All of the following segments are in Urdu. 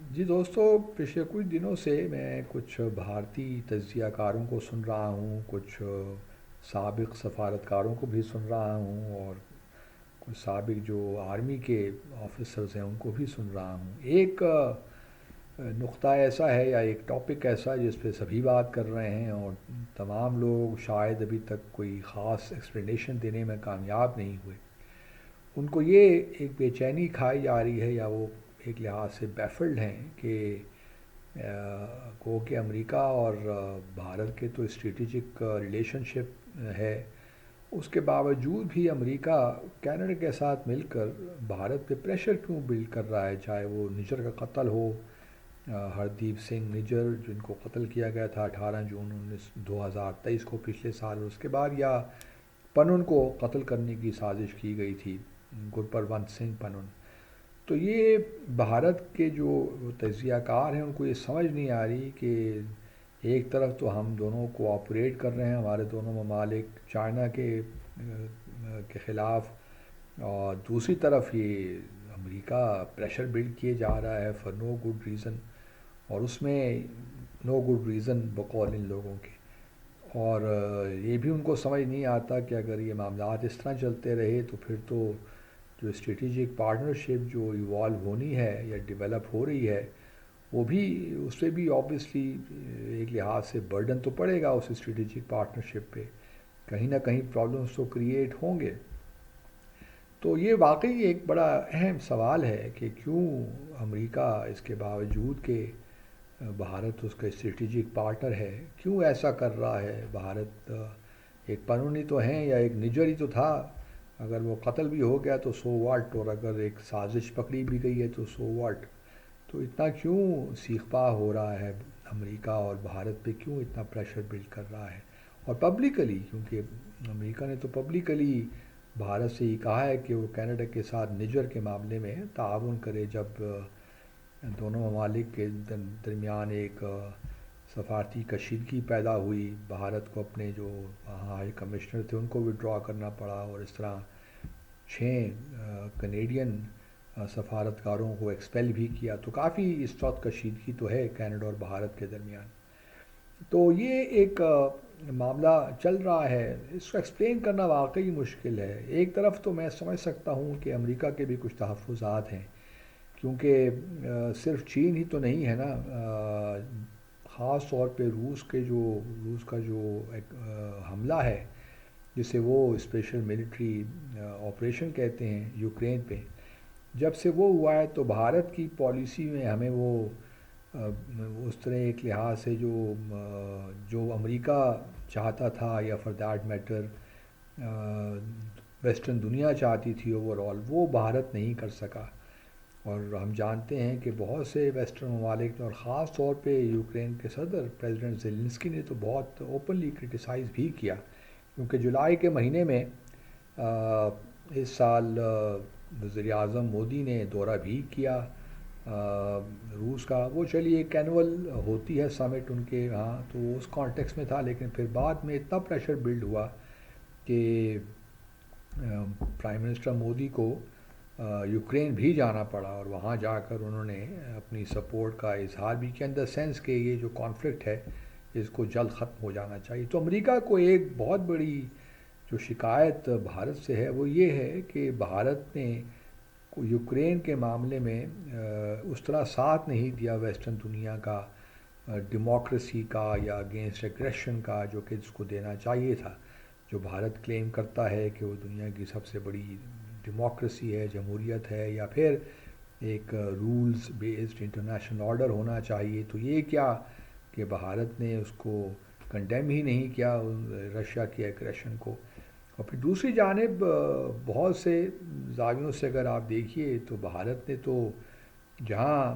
جی دوستو، پچھلے کچھ دنوں سے میں کچھ بھارتی تجزیہ کاروں کو سن رہا ہوں، کچھ سابق سفارتکاروں کو بھی سن رہا ہوں، اور کچھ سابق جو آرمی کے آفیسرز ہیں ان کو بھی سن رہا ہوں۔ ایک نقطہ ایسا ہے یا ایک ٹاپک ایسا ہے جس پہ سبھی بات کر رہے ہیں، اور تمام لوگ شاید ابھی تک کوئی خاص ایکسپلینیشن دینے میں کامیاب نہیں ہوئے۔ ان کو یہ ایک بے چینی کھائی جا رہی ہے، یا وہ ایک لحاظ سے بیفلڈ ہیں کہ گو کہ امریکہ اور بھارت کے تو اسٹریٹجک ریلیشن شپ ہے، اس کے باوجود بھی امریکہ کینیڈا کے ساتھ مل کر بھارت پہ پریشر کیوں بلڈ کر رہا ہے، چاہے وہ نجر کا قتل ہو، ہردیپ سنگھ نجر جن کو قتل کیا گیا تھا 18 جون 2023 کو پچھلے سال، اور اس کے بعد یا پنن کو قتل کرنے کی سازش کی گئی تھی، گرپرونت سنگھ پنن۔ تو یہ بھارت کے جو تجزیہ کار ہیں ان کو یہ سمجھ نہیں آ رہی کہ ایک طرف تو ہم دونوں کوآپریٹ کر رہے ہیں، ہمارے دونوں ممالک چائنا کے خلاف، اور دوسری طرف یہ امریکہ پریشر بلڈ کیے جا رہا ہے فار نو گڈ ریزن، اور اس میں نو گڈ ریزن بقول ان لوگوں کے۔ اور یہ بھی ان کو سمجھ نہیں آتا کہ اگر یہ معاملات اس طرح چلتے رہے تو پھر تو جو اسٹریٹجک پارٹنرشپ جو ایوالو ہونی ہے یا ڈیولپ ہو رہی ہے، وہ بھی اس پہ بھی آبویسلی ایک لحاظ سے برڈن تو پڑے گا اس اسٹریٹجک پارٹنرشپ پہ، کہیں نہ کہیں پرابلمس تو کریٹ ہوں گے۔ تو یہ واقعی ایک بڑا اہم سوال ہے کہ کیوں امریکہ اس کے باوجود کہ بھارت اس کا اسٹریٹجک پارٹنر ہے، کیوں ایسا کر رہا ہے۔ بھارت ایک پنونی تو ہیں یا ایک نجری تو تھا، اگر وہ قتل بھی ہو گیا تو سو واٹ، اور اگر ایک سازش پکڑی بھی گئی ہے تو سو واٹ۔ تو اتنا کیوں سیخ پا ہو رہا ہے امریکہ، اور بھارت پہ کیوں اتنا پریشر بلڈ کر رہا ہے، اور پبلکلی، کیونکہ امریکہ نے تو پبلکلی بھارت سے یہ کہا ہے کہ وہ کینیڈا کے ساتھ نجر کے معاملے میں تعاون کرے۔ جب دونوں ممالک کے درمیان ایک سفارتی کشیدگی پیدا ہوئی، بھارت کو اپنے جو وہاں ہائی کمشنر تھے ان کو وڈرا کرنا پڑا، اور اس طرح 6 کنیڈین سفارتکاروں کو ایکسپیل بھی کیا، تو کافی اس وقت کشیدگی تو ہے کینیڈا اور بھارت کے درمیان۔ تو یہ ایک معاملہ چل رہا ہے، اس کو ایکسپلین کرنا واقعی مشکل ہے۔ ایک طرف تو میں سمجھ سکتا ہوں کہ امریکہ کے بھی کچھ تحفظات ہیں، کیونکہ صرف چین ہی تو نہیں ہے نا، خاص طور پہ روس کا جو حملہ ہے جسے وہ اسپیشل ملٹری آپریشن کہتے ہیں یوکرین پہ، جب سے وہ ہوا ہے تو بھارت کی پالیسی میں ہمیں وہ اس طرح ایک لحاظ سے جو امریکہ چاہتا تھا، یا فار دیٹ میٹر ویسٹرن دنیا چاہتی تھی اوور آل، وہ بھارت نہیں کر سکا۔ اور ہم جانتے ہیں کہ بہت سے ویسٹرن ممالک نے، اور خاص طور پہ یوکرین کے صدر پریزیڈنٹ زیلنسکی نے تو بہت اوپنلی کرٹیسائز بھی کیا، کیونکہ جولائی کے مہینے میں اس سال وزیر اعظم مودی نے دورہ بھی کیا روس کا۔ وہ چلیے ایک اینول ہوتی ہے سمٹ ان کے ہاں، تو وہ اس کانٹیکس میں تھا، لیکن پھر بعد میں اتنا پریشر بلڈ ہوا کہ پرائم منسٹر مودی کو یوکرین بھی جانا پڑا، اور وہاں جا کر انہوں نے اپنی سپورٹ کا اظہار بھی کیا، ان دا سینس کہ یہ جو کانفلکٹ ہے اس کو جلد ختم ہو جانا چاہیے۔ تو امریکہ کو ایک بہت بڑی جو شکایت بھارت سے ہے وہ یہ ہے کہ بھارت نے یوکرین کے معاملے میں اس طرح ساتھ نہیں دیا ویسٹرن دنیا کا، ڈیموکریسی کا یا اگینسٹ ایگریشن کا، جو کہ اس کو دینا چاہیے تھا۔ جو بھارت کلیم کرتا ہے کہ وہ دنیا کی سب سے بڑی ڈیموکریسی ہے، جمہوریت ہے، یا پھر ایک رولز بیسڈ انٹرنیشنل آرڈر ہونا چاہیے، تو یہ کیا کہ بھارت نے اس کو کنڈیم ہی نہیں کیا رشیا کی ایگریشن کو۔ اور پھر دوسری جانب بہت سے زاویوں سے اگر آپ دیکھیے تو بھارت نے تو جہاں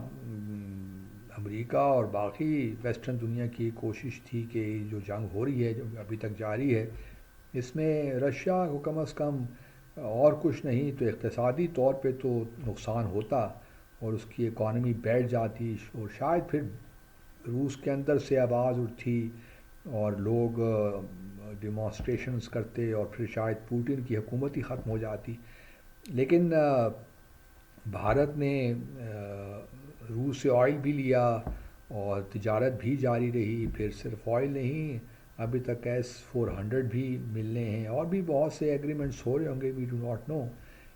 امریکہ اور باقی ویسٹرن دنیا کی کوشش تھی کہ جو جنگ ہو رہی ہے جو ابھی تک جاری ہے، اس میں رشیا کو کم از کم اور کچھ نہیں تو اقتصادی طور پہ تو نقصان ہوتا، اور اس کی اکانومی بیٹھ جاتی، اور شاید پھر روس کے اندر سے آواز اٹھتی اور لوگ ڈیمانسٹریشنز کرتے، اور پھر شاید پوٹن کی حکومت ہی ختم ہو جاتی۔ لیکن بھارت نے روس روس سے آئل بھی لیا اور تجارت بھی جاری رہی. پھر صرف آئل نہیں، ابھی تک S-400 بھی ملنے ہیں، اور بھی بہت سے ایگریمنٹس ہو رہے ہوں گے، وی ڈو ناٹ نو.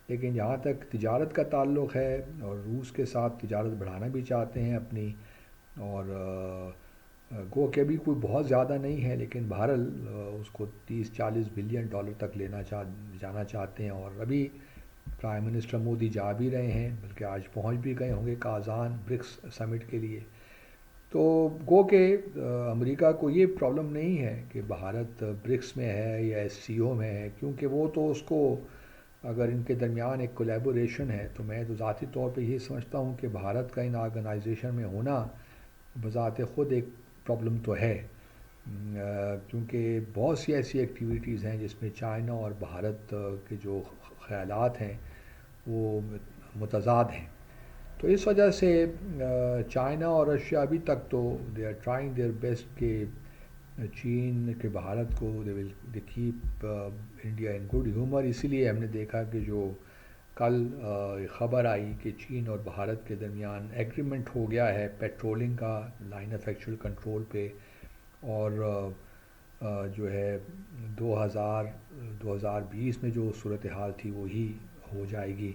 لیکن جہاں تک تجارت کا تعلق ہے، اور روس کے ساتھ تجارت بڑھانا بھی چاہتے ہیں اپنی، اور گو کہ ابھی کوئی بہت زیادہ نہیں ہے، لیکن بہرحال اس کو 30-40 بلین ڈالر تک جانا چاہتے ہیں. اور ابھی پرائم منسٹر مودی جا بھی رہے ہیں، بلکہ آج پہنچ بھی گئے ہوں گے کازان برکس سمٹ کے لیے. تو گو کہ امریکہ کو یہ پرابلم نہیں ہے کہ بھارت برکس میں ہے یا SCO میں ہے، کیونکہ وہ تو اس کو، اگر ان کے درمیان ایک کولیبوریشن ہے، تو میں تو ذاتی طور پہ یہ سمجھتا ہوں کہ بھارت کا ان آرگنائزیشن میں ہونا بذات خود ایک پرابلم تو ہے، کیونکہ بہت سی ایسی ایکٹیویٹیز ہیں جس میں چائنا اور بھارت کے جو خیالات ہیں وہ متضاد ہیں. تو اس وجہ سے چائنا اور رشیا ابھی تک تو they are trying their best کہ چین کے بھارت کو they keep India in good humour. اسی لیے ہم نے دیکھا کہ جو کل خبر آئی کہ چین اور بھارت کے درمیان ایگریمنٹ ہو گیا ہے پیٹرولنگ کا، لائن آف ایکچوئل کنٹرول پہ، اور جو ہے 2020 میں جو صورتحال تھی وہی ہو جائے گی.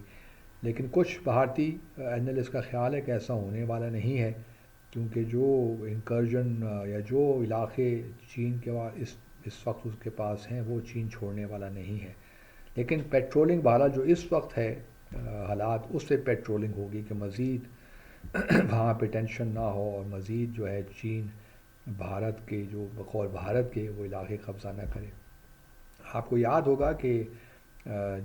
لیکن کچھ بھارتی اینالسٹ کا خیال ہے کہ ایسا ہونے والا نہیں ہے، کیونکہ جو انکرجن یا جو علاقے چین کے اس وقت اس کے پاس ہیں وہ چین چھوڑنے والا نہیں ہے. لیکن پیٹرولنگ بہرحال جو اس وقت ہے حالات، اس سے پیٹرولنگ ہوگی کہ مزید وہاں پہ ٹینشن نہ ہو، اور مزید جو ہے چین بھارت کے جو بقول بھارت کے وہ علاقے قبضہ نہ کرے. آپ کو یاد ہوگا کہ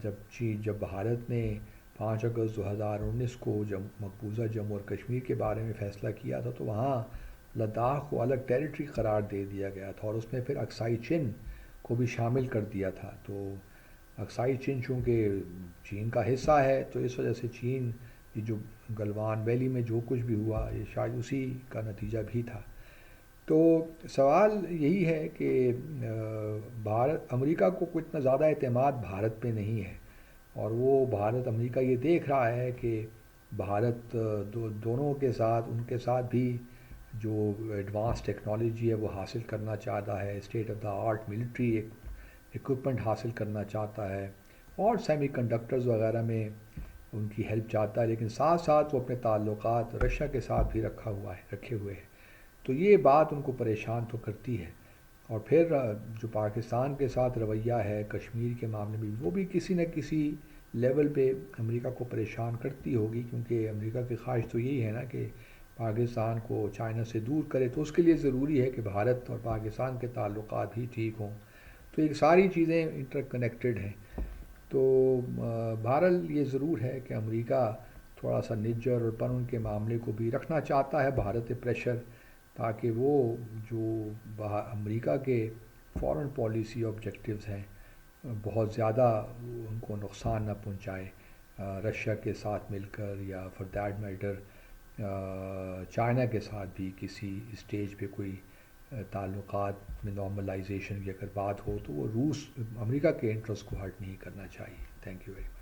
جب بھارت نے 5 اگست 2019 کو مقبوضہ جموں اور کشمیر کے بارے میں فیصلہ کیا تھا، تو وہاں لداخ کو الگ ٹیریٹری قرار دے دیا گیا تھا، اور اس میں پھر اکسائی چین کو بھی شامل کر دیا تھا. تو اکسائی چین چونکہ چین کا حصہ ہے، تو اس وجہ سے چین یہ جو گلوان ویلی میں جو کچھ بھی ہوا یہ شاید اسی کا نتیجہ بھی تھا. تو سوال یہی ہے کہ امریکہ کو کوئی اتنا زیادہ اعتماد بھارت پہ نہیں ہے، اور وہ امریکہ یہ دیکھ رہا ہے کہ بھارت دونوں کے ساتھ، ان کے ساتھ بھی جو ایڈوانس ٹیکنالوجی ہے وہ حاصل کرنا چاہتا ہے، state of the art military equipment حاصل کرنا چاہتا ہے، اور سیمی کنڈکٹرز وغیرہ میں ان کی ہیلپ چاہتا ہے. لیکن ساتھ ساتھ وہ اپنے تعلقات رشیا کے ساتھ بھی رکھے ہوئے ہیں. تو یہ بات ان کو پریشان تو کرتی ہے. اور پھر جو پاکستان کے ساتھ رویہ ہے کشمیر کے معاملے میں، وہ بھی کسی نہ کسی لیول پہ امریکہ کو پریشان کرتی ہوگی، کیونکہ امریکہ کی خواہش تو یہی ہے نا کہ پاکستان کو چائنا سے دور کرے. تو اس کے لیے ضروری ہے کہ بھارت اور پاکستان کے تعلقات بھی ٹھیک ہوں. تو یہ ساری چیزیں انٹر کنیکٹڈ ہیں. تو بہرحال یہ ضرور ہے کہ امریکہ تھوڑا سا نجر اور پن کے معاملے کو بھی رکھنا چاہتا ہے بھارت پریشر، تاکہ وہ جو امریکہ کے فارن پالیسی آبجیکٹیوز ہیں بہت زیادہ ان کو نقصان نہ پہنچائے رشیا کے ساتھ مل کر، یا فار دیٹ میٹر چائنا کے ساتھ بھی کسی اسٹیج پہ کوئی تعلقات میں نارملائزیشن کی اگر بات ہو تو وہ امریکہ کے انٹرسٹ کو ہرٹ نہیں کرنا چاہیے. Thank you very much.